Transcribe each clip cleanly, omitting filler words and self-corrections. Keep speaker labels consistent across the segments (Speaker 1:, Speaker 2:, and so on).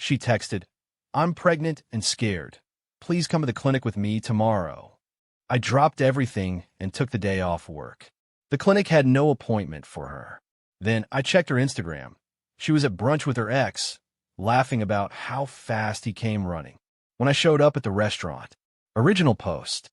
Speaker 1: She texted, "I'm pregnant and scared. Please come to the clinic with me tomorrow." I dropped everything and took the day off work. The clinic had no appointment for her. Then I checked her Instagram. She was at brunch with her ex, laughing about how fast he came running. When I showed up at the restaurant, original post,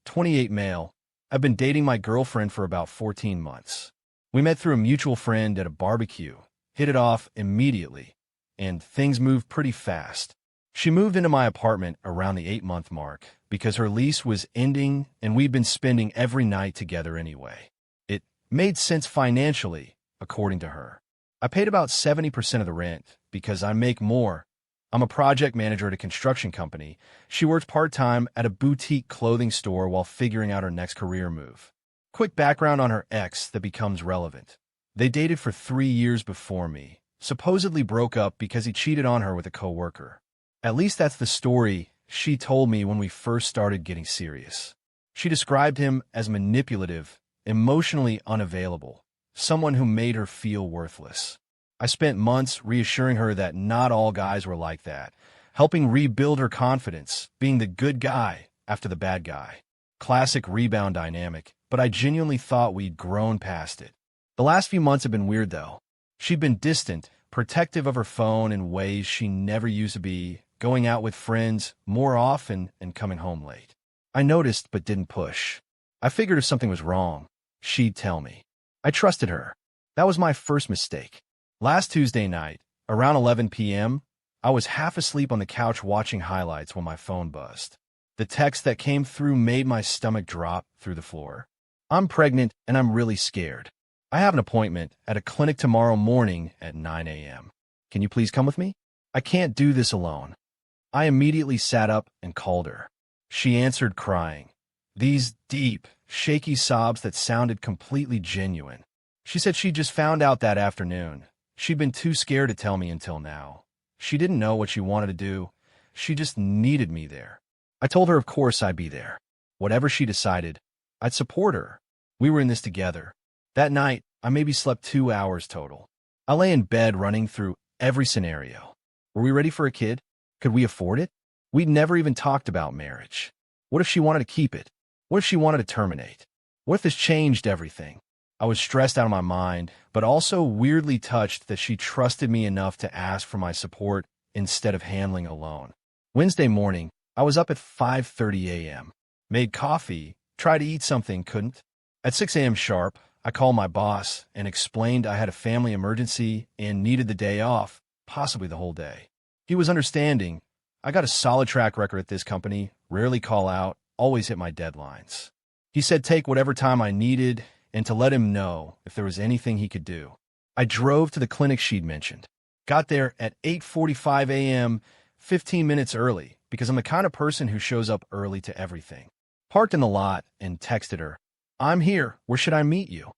Speaker 1: 28 male, I've been dating my girlfriend for about 14 months. We met through a mutual friend at a barbecue, hit it off immediately, and things moved pretty fast. She moved into my apartment around the 8-month mark because her lease was ending and we'd been spending every night together anyway. It made sense financially, according to her. I paid about 70% of the rent because I make more. I'm a project manager at a construction company. She worked part-time at a boutique clothing store while figuring out her next career move. Quick background on her ex that becomes relevant. They dated for 3 years before me, supposedly broke up because he cheated on her with a coworker. At least that's the story she told me when we first started getting serious. She described him as manipulative, emotionally unavailable, someone who made her feel worthless. I spent months reassuring her that not all guys were like that, helping rebuild her confidence, being the good guy after the bad guy. Classic rebound dynamic, but I genuinely thought we'd grown past it. The last few months have been weird, though. She'd been distant, protective of her phone in ways she never used to be, going out with friends more often and coming home late. I noticed but didn't push. I figured if something was wrong, she'd tell me. I trusted her. That was my first mistake. Last Tuesday night, around 11 p.m., I was half asleep on the couch watching highlights when my phone buzzed. The text that came through made my stomach drop through the floor. "I'm pregnant and I'm really scared. I have an appointment at a clinic tomorrow morning at 9 a.m. Can you please come with me? I can't do this alone." I immediately sat up and called her. She answered crying. These deep, shaky sobs that sounded completely genuine. She said she just found out that afternoon. She'd been too scared to tell me until now. She didn't know what she wanted to do. She just needed me there. I told her of course I'd be there. Whatever she decided, I'd support her. We were in this together. That night, I maybe slept 2 hours total. I lay in bed running through every scenario. Were we ready for a kid? Could we afford it? We'd never even talked about marriage. What if she wanted to keep it? What if she wanted to terminate? What if this changed everything? I was stressed out of my mind, but also weirdly touched that she trusted me enough to ask for my support instead of handling alone. Wednesday morning, I was up at 5:30 a.m. Made coffee, tried to eat something, couldn't. At 6 a.m. sharp, I called my boss and explained I had a family emergency and needed the day off, possibly the whole day. He was understanding. I got a solid track record at this company, rarely call out, always hit my deadlines. He said take whatever time I needed and to let him know if there was anything he could do. I drove to the clinic she'd mentioned. Got there at 8:45 a.m., 15 minutes early, because I'm the kind of person who shows up early to everything. Parked in the lot and texted her, "I'm here. Where should I meet you?"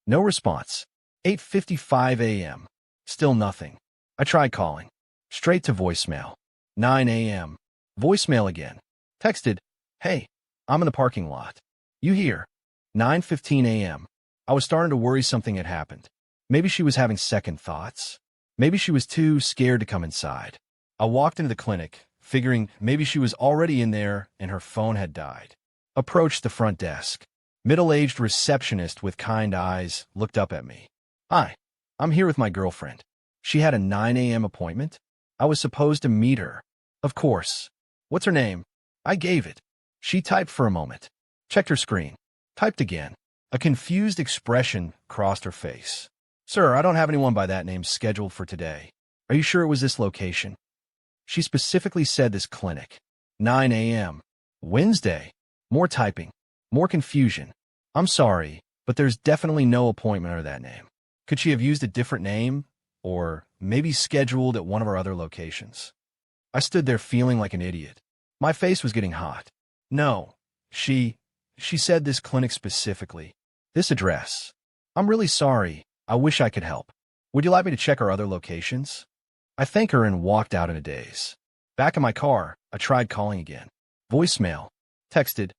Speaker 1: No response. 8:55 a.m. Still nothing. I tried calling. Straight to voicemail. 9 a.m. Voicemail again. Texted, "Hey, I'm in the parking lot. You here?" 9:15 a.m. I was starting to worry something had happened. Maybe she was having second thoughts. Maybe she was too scared to come inside. I walked into the clinic, figuring maybe she was already in there and her phone had died. Approached the front desk. Middle-aged receptionist with kind eyes looked up at me. "Hi, I'm here with my girlfriend. She had a 9 a.m. appointment. I was supposed to meet her." "Of course. What's her name?" I gave it. She typed for a moment. Checked her screen. Typed again. A confused expression crossed her face. "Sir, I don't have anyone by that name scheduled for today. Are you sure it was this location?" She specifically said this clinic. 9 a.m. Wednesday. More typing. More confusion. "I'm sorry, but there's definitely no appointment under that name. Could she have used a different name? Or maybe scheduled at one of our other locations?" I stood there feeling like an idiot. My face was getting hot. "No, she said this clinic specifically. This address. I'm really sorry. I wish I could help. Would you like me to check our other locations?" I thanked her and walked out in a daze. Back in my car, I tried calling again. Voicemail. Texted,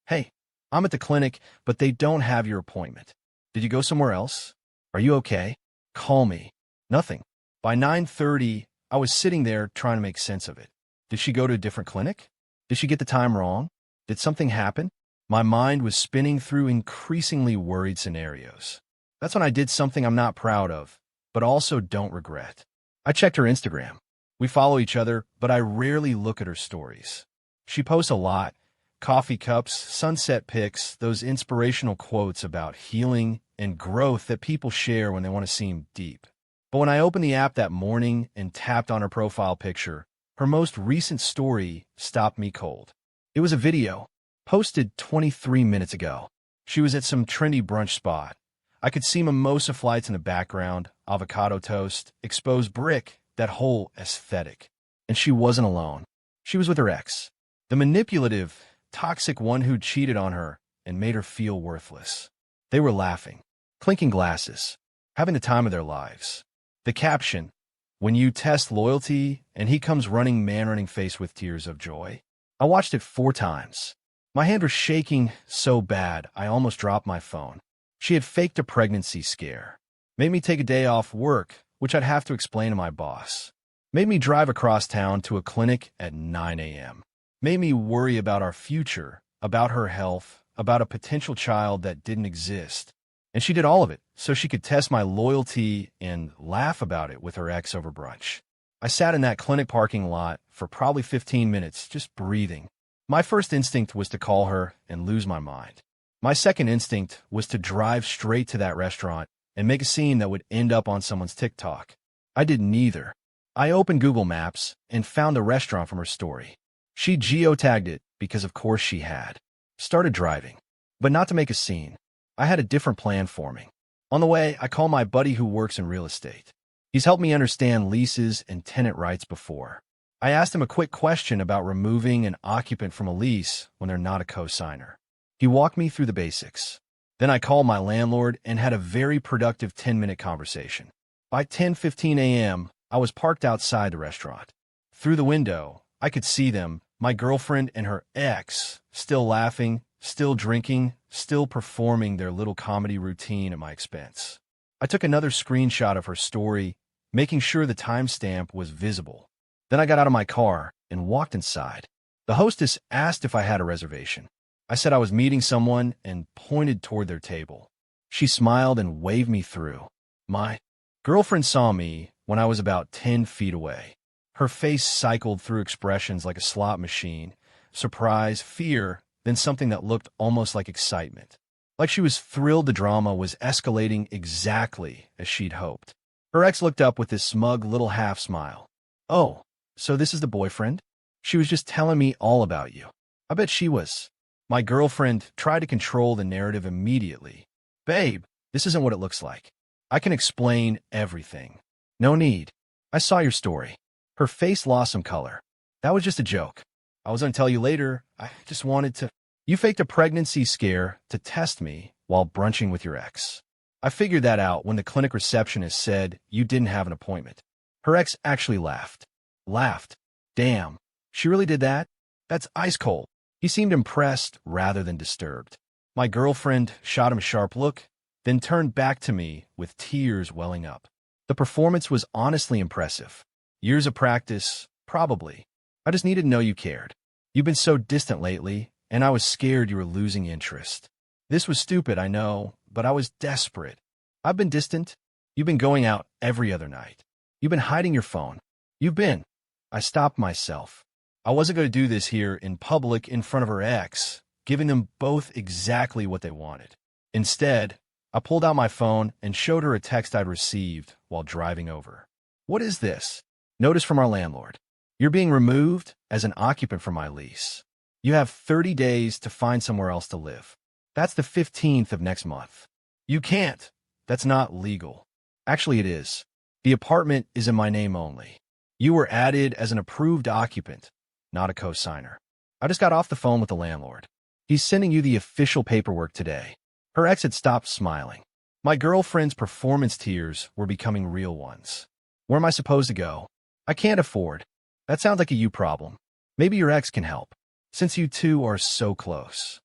Speaker 1: "Hey, I'm at the clinic, but they don't have your appointment. Did you go somewhere else? Are you okay? Call me." Nothing. By 9:30, I was sitting there trying to make sense of it. Did she go to a different clinic? Did she get the time wrong? Did something happen? My mind was spinning through increasingly worried scenarios. That's when I did something I'm not proud of, but also don't regret. I checked her Instagram. We follow each other, but I rarely look at her stories. She posts a lot. Coffee cups, sunset pics, those inspirational quotes about healing and growth that people share when they want to seem deep. But when I opened the app that morning and tapped on her profile picture, her most recent story stopped me cold. It was a video, posted 23 minutes ago. She was at some trendy brunch spot. I could see mimosa flights in the background, avocado toast, exposed brick, that whole aesthetic. And she wasn't alone. She was with her ex, the manipulative, toxic one who cheated on her and made her feel worthless. They were laughing, clinking glasses, having the time of their lives. The caption, "When you test loyalty and he comes running man-running face with tears of joy." I watched it 4 times. My hand was shaking so bad I almost dropped my phone. She had faked a pregnancy scare. Made me take a day off work, which I'd have to explain to my boss. Made me drive across town to a clinic at 9 a.m. Made me worry about our future, about her health, about a potential child that didn't exist. And she did all of it so she could test my loyalty and laugh about it with her ex over brunch. I sat in that clinic parking lot for probably 15 minutes, just breathing. My first instinct was to call her and lose my mind. My second instinct was to drive straight to that restaurant and make a scene that would end up on someone's TikTok. I did neither. I opened Google Maps and found the restaurant from her story. She geotagged it because of course she had. Started driving, but not to make a scene. I had a different plan forming. On the way, I called my buddy who works in real estate. He's helped me understand leases and tenant rights before. I asked him a quick question about removing an occupant from a lease when they're not a co-signer. He walked me through the basics. Then I called my landlord and had a very productive 10-minute conversation. By 10:15 a.m., I was parked outside the restaurant. Through the window, I could see them, my girlfriend and her ex, still laughing, still drinking, still performing their little comedy routine at my expense. I took another screenshot of her story, making sure the timestamp was visible. Then I got out of my car and walked inside. The hostess asked if I had a reservation. I said I was meeting someone and pointed toward their table. She smiled and waved me through. My girlfriend saw me when I was about 10 feet away. Her face cycled through expressions like a slot machine, surprise, fear, then something that looked almost like excitement. Like she was thrilled the drama was escalating exactly as she'd hoped. Her ex looked up with this smug little half smile. "Oh, so this is the boyfriend? She was just telling me all about you." I bet she was. My girlfriend tried to control the narrative immediately. "Babe, this isn't what it looks like. I can explain everything. No need. I saw your story." Her face lost some color. "That was just a joke. I was going to tell you later. I just wanted to—" "You faked a pregnancy scare to test me while brunching with your ex." I figured that out when the clinic receptionist said you didn't have an appointment. Her ex actually laughed. Laughed. Damn. She really did that? That's ice cold. He seemed impressed rather than disturbed. My girlfriend shot him a sharp look, then turned back to me with tears welling up. The performance was honestly impressive. Years of practice, probably. I just needed to know you cared. You've been so distant lately, and I was scared you were losing interest. This was stupid, I know, but I was desperate. I've been distant. You've been going out every other night. You've been hiding your phone. You've been. I stopped myself. I wasn't going to do this here in public in front of her ex, giving them both exactly what they wanted. Instead, I pulled out my phone and showed her a text I'd received while driving over. "What is this? Notice from our landlord. You're being removed as an occupant from my lease. You have 30 days to find somewhere else to live. That's the 15th of next month. You can't. That's not legal. Actually, it is. The apartment is in my name only. You were added as an approved occupant, not a co-signer. I just got off the phone with the landlord. He's sending you the official paperwork today." Her ex had stopped smiling. My girlfriend's performance tears were becoming real ones. Where am I supposed to go? I can't afford. That sounds like a you problem. Maybe your ex can help, since you two are so close.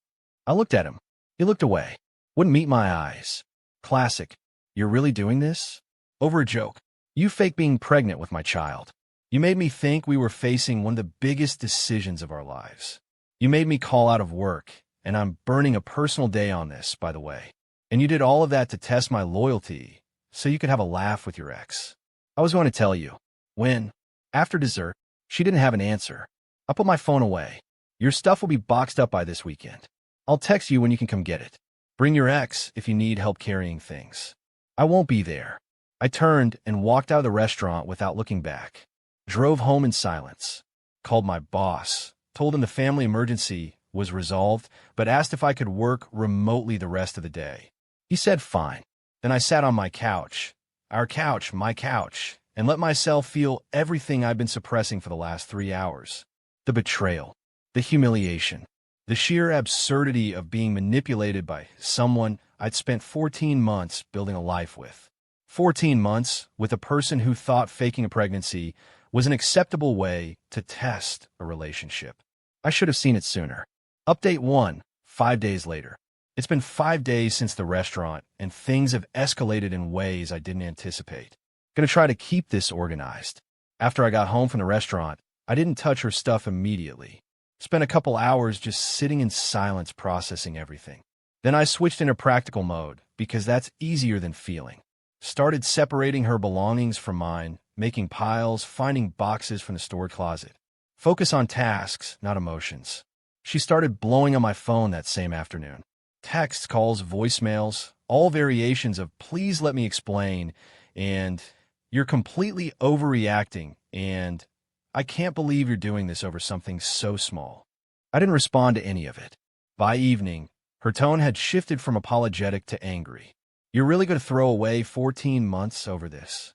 Speaker 1: I looked at him. He looked away. Wouldn't meet my eyes. Classic. You're really doing this? Over a joke. You fake being pregnant with my child. You made me think we were facing one of the biggest decisions of our lives. You made me call out of work, and I'm burning a personal day on this, by the way. And you did all of that to test my loyalty so you could have a laugh with your ex. I was going to tell you. When, after dessert, she didn't have an answer. I put my phone away. Your stuff will be boxed up by this weekend. I'll text you when you can come get it. Bring your ex if you need help carrying things. I won't be there. I turned and walked out of the restaurant without looking back. Drove home in silence. Called my boss. Told him the family emergency was resolved, but asked if I could work remotely the rest of the day. He said fine. Then I sat on my couch, our couch, my couch, and let myself feel everything I've been suppressing for the last 3 hours. The betrayal, the humiliation, the sheer absurdity of being manipulated by someone I'd spent 14 months building a life with. 14 months with a person who thought faking a pregnancy was an acceptable way to test a relationship. I should have seen it sooner. Update 1, 5 days later. It's been 5 days since the restaurant, and things have escalated in ways I didn't anticipate. Gonna try to keep this organized. After I got home from the restaurant, I didn't touch her stuff immediately. Spent a couple hours just sitting in silence processing everything. Then I switched into practical mode, because that's easier than feeling. Started separating her belongings from mine, making piles, finding boxes from the storage closet. Focus on tasks, not emotions. She started blowing on my phone that same afternoon. Texts, calls, voicemails, all variations of please let me explain, and you're completely overreacting, and I can't believe you're doing this over something so small. I didn't respond to any of it. By evening, her tone had shifted from apologetic to angry. You're really going to throw away 14 months over this?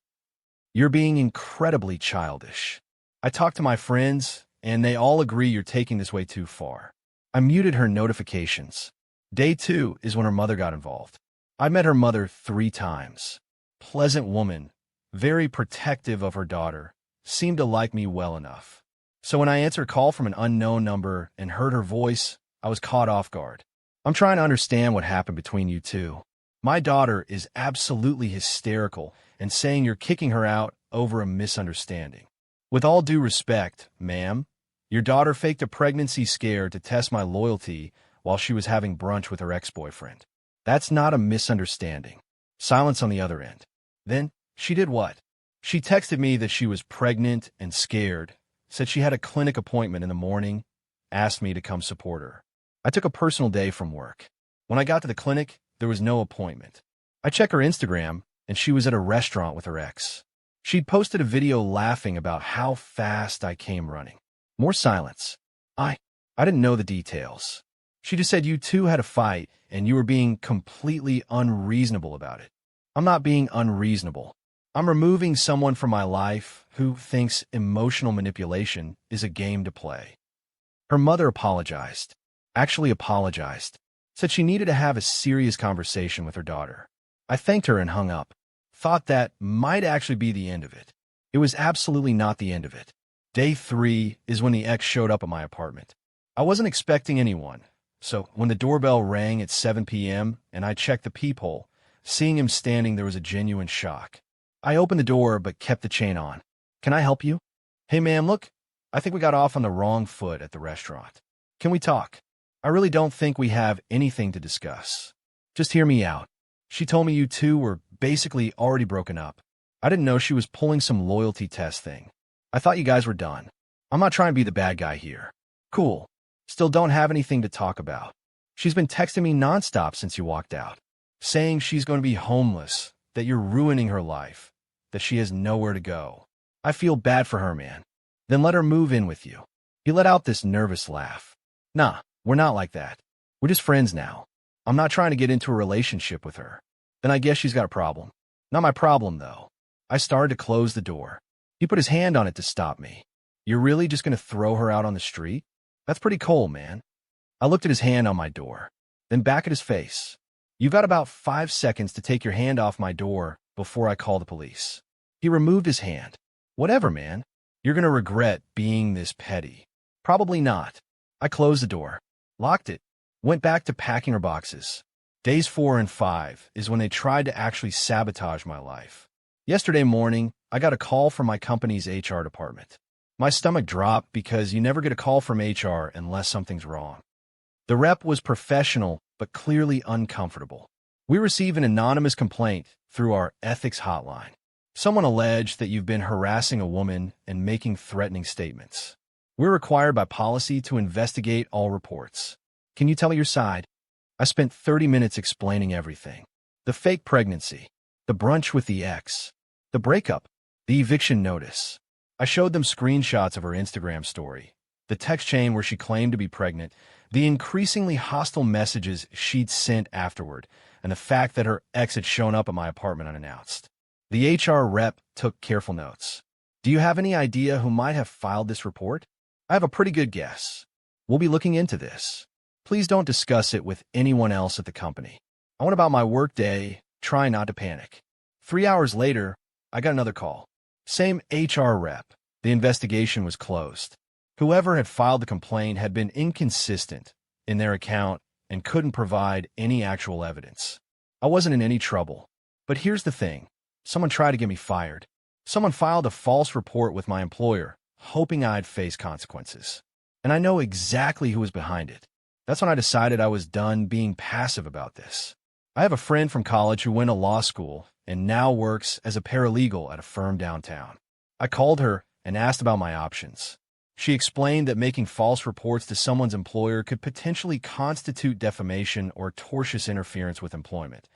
Speaker 1: You're being incredibly childish. I talked to my friends, and they all agree you're taking this way too far. I muted her notifications. Day 2 is when her mother got involved. I met her mother 3 times. Pleasant woman, very protective of her daughter, seemed to like me well enough. So when I answered a call from an unknown number and heard her voice, I was caught off guard. I'm trying to understand what happened between you two. My daughter is absolutely hysterical and saying you're kicking her out over a misunderstanding. With all due respect, ma'am, your daughter faked a pregnancy scare to test my loyalty while she was having brunch with her ex-boyfriend. That's not a misunderstanding. Silence on the other end. Then, she did what? She texted me that she was pregnant and scared, said she had a clinic appointment in the morning, asked me to come support her. I took a personal day from work. When I got to the clinic, there was no appointment. I checked her Instagram, and she was at a restaurant with her ex. She'd posted a video laughing about how fast I came running. More silence. I didn't know the details. She just said you two had a fight and you were being completely unreasonable about it. I'm not being unreasonable. I'm removing someone from my life who thinks emotional manipulation is a game to play. Her mother apologized. Actually apologized. Said she needed to have a serious conversation with her daughter. I thanked her and hung up. Thought that might actually be the end of it. It was absolutely not the end of it. Day 3 is when the ex showed up at my apartment. I wasn't expecting anyone. So when the doorbell rang at 7 p.m. and I checked the peephole, seeing him standing there was a genuine shock. I opened the door but kept the chain on. Can I help you? Hey ma'am, look, I think we got off on the wrong foot at the restaurant. Can we talk? I really don't think we have anything to discuss. Just hear me out. She told me you two were basically already broken up. I didn't know she was pulling some loyalty test thing. I thought you guys were done. I'm not trying to be the bad guy here. Cool. Still don't have anything to talk about. She's been texting me nonstop since you walked out, saying she's going to be homeless, that you're ruining her life, that she has nowhere to go. I feel bad for her, man. Then let her move in with you. He let out this nervous laugh. Nah, we're not like that. We're just friends now. I'm not trying to get into a relationship with her. Then I guess she's got a problem. Not my problem, though. I started to close the door. He put his hand on it to stop me. You're really just going to throw her out on the street? That's pretty cold, man. I looked at his hand on my door, then back at his face. You've got about 5 seconds to take your hand off my door before I call the police. He removed his hand. Whatever, man. You're going to regret being this petty. Probably not. I closed the door, locked it, went back to packing her boxes. Days 4 and 5 is when they tried to actually sabotage my life. Yesterday morning, I got a call from my company's HR department. My stomach dropped because you never get a call from HR unless something's wrong. The rep was professional, but clearly uncomfortable. We receive an anonymous complaint through our ethics hotline. Someone alleged that you've been harassing a woman and making threatening statements. We're required by policy to investigate all reports. Can you tell me your side? I spent 30 minutes explaining everything. The fake pregnancy, the brunch with the ex, the breakup, the eviction notice. I showed them screenshots of her Instagram story, the text chain where she claimed to be pregnant, the increasingly hostile messages she'd sent afterward, and the fact that her ex had shown up at my apartment unannounced. The HR rep took careful notes. Do you have any idea who might have filed this report? I have a pretty good guess. We'll be looking into this. Please don't discuss it with anyone else at the company. I went about my workday, trying not to panic. 3 hours later, I got another call. Same HR rep. The investigation was closed. Whoever had filed the complaint had been inconsistent in their account and couldn't provide any actual evidence. I wasn't in any trouble. But here's the thing. Someone tried to get me fired. Someone filed a false report with my employer, hoping I'd face consequences. And I know exactly who was behind it. That's when I decided I was done being passive about this. I have a friend from college who went to law school and now works as a paralegal at a firm downtown. I called her and asked about my options. She explained that making false reports to someone's employer could potentially constitute defamation or tortious interference with employment,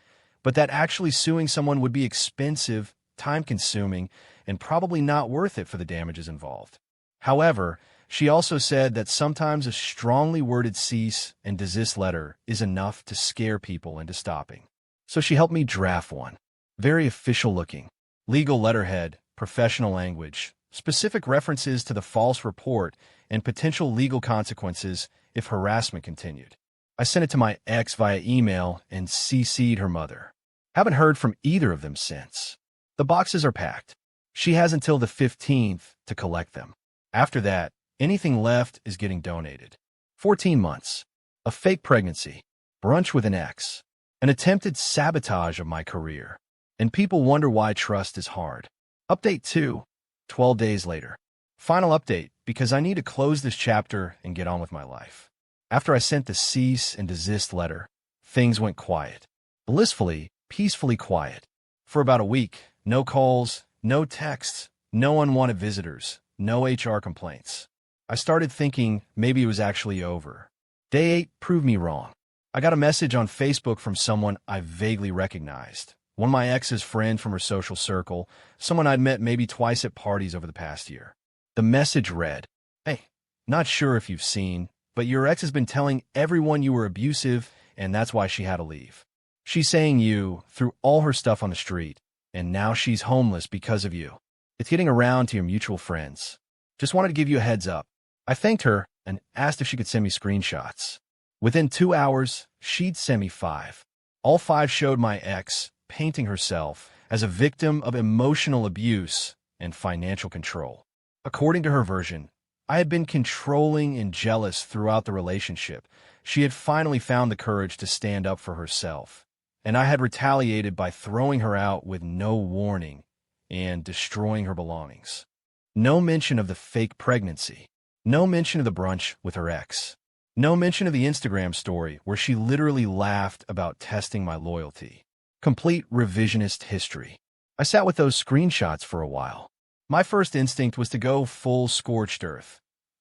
Speaker 1: but that actually suing someone would be expensive, time-consuming, and probably not worth it for the damages involved. However, she also said that sometimes a strongly worded cease and desist letter is enough to scare people into stopping. So she helped me draft one. Very official-looking. Legal letterhead, professional language, specific references to the false report, and potential legal consequences if harassment continued. I sent it to my ex via email and CC'd her mother. Haven't heard from either of them since. The boxes are packed. She has until the 15th to collect them. After that, anything left is getting donated. 14 months. A fake pregnancy. Brunch with an ex. An attempted sabotage of my career. And people wonder why trust is hard. Update 2. 12 days later. Final update, because I need to close this chapter and get on with my life. After I sent the cease and desist letter, things went quiet. Blissfully, peacefully quiet. For about a week, no calls, no texts, no unwanted visitors, no HR complaints. I started thinking maybe it was actually over. Day 8 proved me wrong. I got a message on Facebook from someone I vaguely recognized. One of my ex's friends from her social circle, someone I'd met maybe twice at parties over the past year. The message read, "Hey, not sure if you've seen, but your ex has been telling everyone you were abusive, and that's why she had to leave. She's saying you threw all her stuff on the street, and now she's homeless because of you. It's getting around to your mutual friends. Just wanted to give you a heads up." I thanked her and asked if she could send me screenshots. Within 2 hours, she'd sent me 5. All 5 showed my ex painting herself as a victim of emotional abuse and financial control. According to her version, I had been controlling and jealous throughout the relationship. She had finally found the courage to stand up for herself, and I had retaliated by throwing her out with no warning and destroying her belongings. No mention of the fake pregnancy. No mention of the brunch with her ex. No mention of the Instagram story where she literally laughed about testing my loyalty. Complete revisionist history. I sat with those screenshots for a while. My first instinct was to go full scorched earth.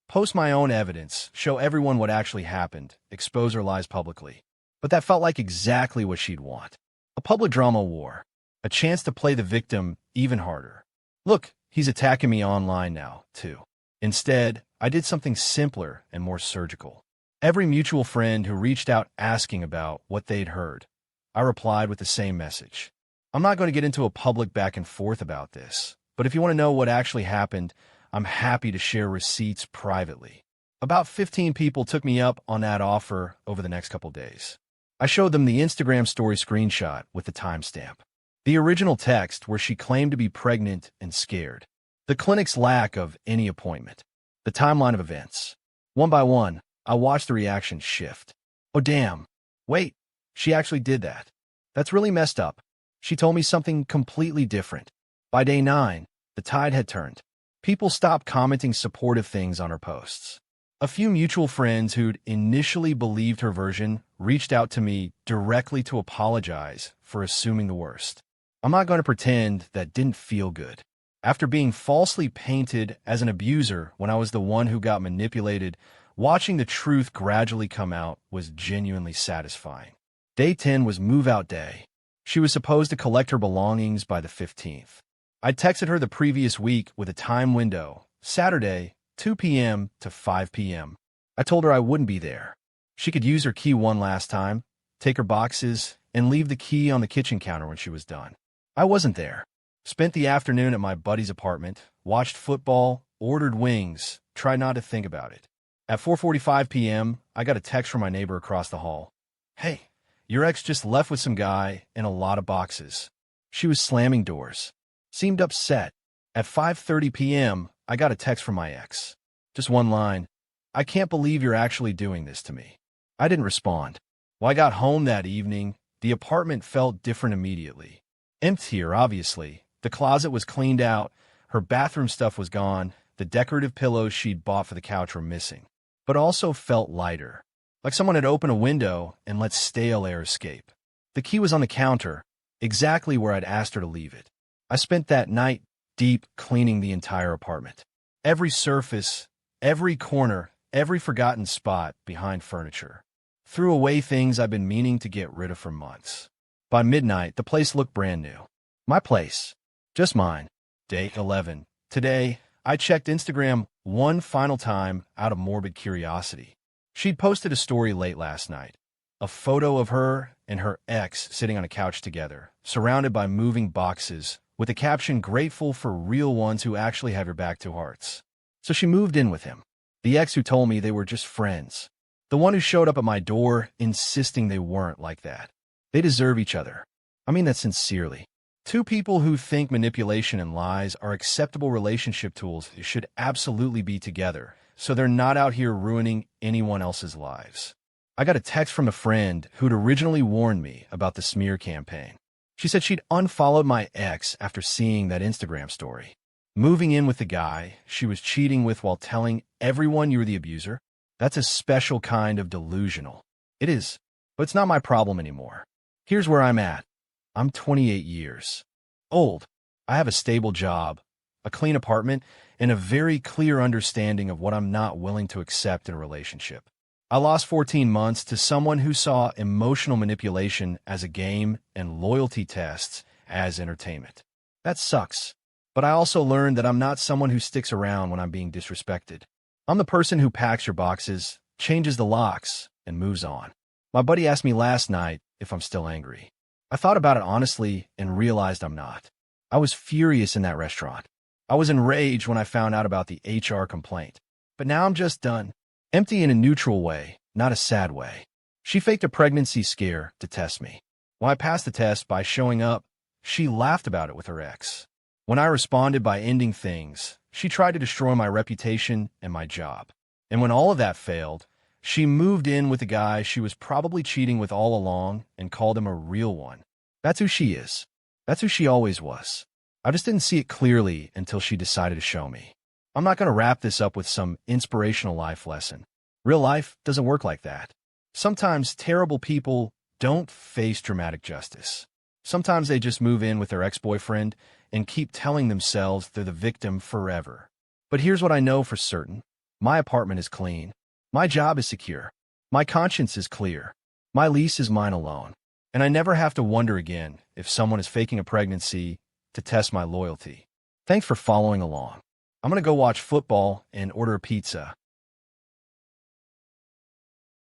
Speaker 1: Post my own evidence, show everyone what actually happened, expose her lies publicly. But that felt like exactly what she'd want. A public drama war. A chance to play the victim even harder. Look, he's attacking me online now, too. Instead, I did something simpler and more surgical. Every mutual friend who reached out asking about what they'd heard, I replied with the same message. I'm not going to get into a public back and forth about this, but if you want to know what actually happened, I'm happy to share receipts privately. About 15 people took me up on that offer over the next couple days. I showed them the Instagram story screenshot with the timestamp. The original text where she claimed to be pregnant and scared. The clinic's lack of any appointment. The timeline of events. One by one, I watched the reaction shift. Oh damn. Wait, she actually did that. That's really messed up. She told me something completely different. By day 9, the tide had turned. People stopped commenting supportive things on her posts. A few mutual friends who'd initially believed her version reached out to me directly to apologize for assuming the worst. I'm not going to pretend that didn't feel good. After being falsely painted as an abuser when I was the one who got manipulated, watching the truth gradually come out was genuinely satisfying. Day 10 was move-out day. She was supposed to collect her belongings by the 15th. I texted her the previous week with a time window, Saturday, 2 p.m. to 5 p.m. I told her I wouldn't be there. She could use her key one last time, take her boxes, and leave the key on the kitchen counter when she was done. I wasn't there. Spent the afternoon at my buddy's apartment, watched football, ordered wings, tried not to think about it. At 4:45 p.m., I got a text from my neighbor across the hall. "Hey, your ex just left with some guy and a lot of boxes." She was slamming doors. Seemed upset. At 5:30 p.m., I got a text from my ex. Just one line. "I can't believe you're actually doing this to me." I didn't respond. When I got home that evening, the apartment felt different immediately. Emptier, obviously. The closet was cleaned out, her bathroom stuff was gone, the decorative pillows she'd bought for the couch were missing. But also felt lighter. Like someone had opened a window and let stale air escape. The key was on the counter, exactly where I'd asked her to leave it. I spent that night deep cleaning the entire apartment. Every surface, every corner, every forgotten spot behind furniture. Threw away things I've been meaning to get rid of for months. By midnight, the place looked brand new. My place. Just mine. Day 11. Today, I checked Instagram one final time out of morbid curiosity. She'd posted a story late last night. A photo of her and her ex sitting on a couch together, surrounded by moving boxes, with the caption, "Grateful for real ones who actually have your back, 2 hearts." So she moved in with him. The ex who told me they were just friends. The one who showed up at my door insisting they weren't like that. They deserve each other. I mean that sincerely. 2 people who think manipulation and lies are acceptable relationship tools should absolutely be together, so they're not out here ruining anyone else's lives. I got a text from a friend who'd originally warned me about the smear campaign. She said she'd unfollowed my ex after seeing that Instagram story. Moving in with the guy she was cheating with while telling everyone you're the abuser? That's a special kind of delusional. It is, but it's not my problem anymore. Here's where I'm at. I'm 28 years old. I have a stable job, a clean apartment, and a very clear understanding of what I'm not willing to accept in a relationship. I lost 14 months to someone who saw emotional manipulation as a game and loyalty tests as entertainment. That sucks. But I also learned that I'm not someone who sticks around when I'm being disrespected. I'm the person who packs your boxes, changes the locks, and moves on. My buddy asked me last night if I'm still angry. I thought about it honestly and realized I'm not. I was furious in that restaurant. I was enraged when I found out about the HR complaint. But now I'm just done. Empty in a neutral way, not a sad way. She faked a pregnancy scare to test me. When I passed the test by showing up, she laughed about it with her ex. When I responded by ending things, she tried to destroy my reputation and my job. And when all of that failed, she moved in with a guy she was probably cheating with all along and called him a real one. That's who she is. That's who she always was. I just didn't see it clearly until she decided to show me. I'm not going to wrap this up with some inspirational life lesson. Real life doesn't work like that. Sometimes terrible people don't face dramatic justice. Sometimes they just move in with their ex-boyfriend and keep telling themselves they're the victim forever. But here's what I know for certain. My apartment is clean. My job is secure. My conscience is clear. My lease is mine alone. And I never have to wonder again if someone is faking a pregnancy to test my loyalty. Thanks for following along. I'm going to go watch football and order a pizza.